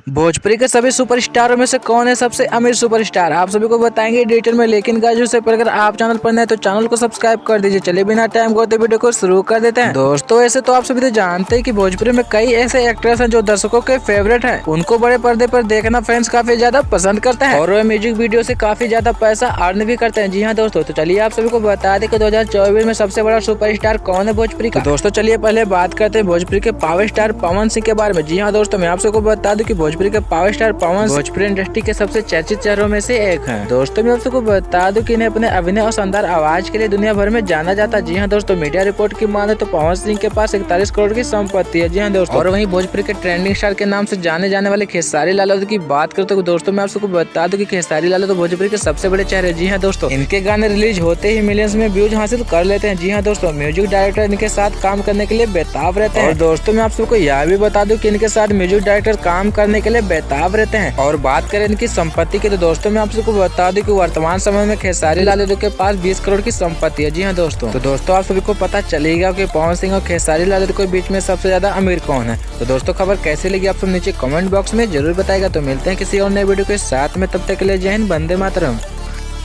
भोजपुरी के सभी सुपरस्टारों में से कौन है सबसे अमीर सुपरस्टार, आप सभी को बताएंगे डिटेल में। लेकिन गाइस उससे पहले अगर आप चैनल पर नए हैं तो चैनल को सब्सक्राइब कर दीजिए। चलिए बिना टाइम खोते वीडियो को शुरू कर देते हैं। दोस्तों ऐसे तो आप सभी तो जानते हैं कि भोजपुरी में कई ऐसे एक्ट्रेस हैं जो दर्शकों के फेवरेट हैं। उनको बड़े पर्दे पर देखना फैंस काफी ज्यादा पसंद करते हैं और वे म्यूजिक वीडियो से काफी ज्यादा पैसा अर्न भी करते हैं। जी हाँ दोस्तों, तो चलिए आप सभी को बता दें कि 2024 में सबसे बड़ा सुपरस्टार कौन है भोजपुरी का। दोस्तों चलिए पहले बात करते हैं भोजपुरी के पावर स्टार पवन सिंह के बारे में। जी हाँ दोस्तों, मैं आप सबको बता दूं कि भोजपुरी के पावर स्टार पवन भोजपुरी इंडस्ट्री के सबसे चर्चित चेहरों में से एक हैं। दोस्तों मैं आप सबको बता दूं कि इन्हें अपने अभिनय और शानदार आवाज के लिए दुनिया भर में जाना जाता है। जी हाँ दोस्तों, मीडिया रिपोर्ट की माने तो पवन सिंह के पास 41 करोड़ की संपत्ति है। जी हाँ दोस्तों, और वहीं भोजपुरी के ट्रेंडिंग स्टार के नाम से जाने जाने वाले खेसारी लाल यादव की बात करते तो दोस्तों मैं आप सबको बता दूं कि खेसारी लाल यादव भोजपुरी के सबसे बड़े चेहरे। जी हाँ दोस्तों, इनके गाने रिलीज होते ही मिलियंस में व्यूज हासिल कर लेते हैं। जी हाँ दोस्तों, म्यूजिक डायरेक्टर इनके साथ काम करने के लिए बेताब रहते हैं। और दोस्तों मैं आप सबको यह भी बता दूं कि इनके साथ म्यूजिक डायरेक्टर काम करने के लिए बेताब रहते हैं। और बात करें इनकी संपत्ति की तो दोस्तों मैं आप सबको बता दूं कि वर्तमान समय में खेसारी लाल यादव के पास 20 करोड़ की संपत्ति है। जी हाँ दोस्तों, तो दोस्तों आप सभी को पता चलेगा कि पवन सिंह और खेसारी लाल यादव के बीच में सबसे ज्यादा अमीर कौन है। तो दोस्तों खबर कैसी लगी आप सब नीचे कमेंट बॉक्स में जरूर बताएगा। तो मिलते हैं किसी और नए वीडियो के साथ में, तब तक के लिए जय हिंद, वंदे मातरम।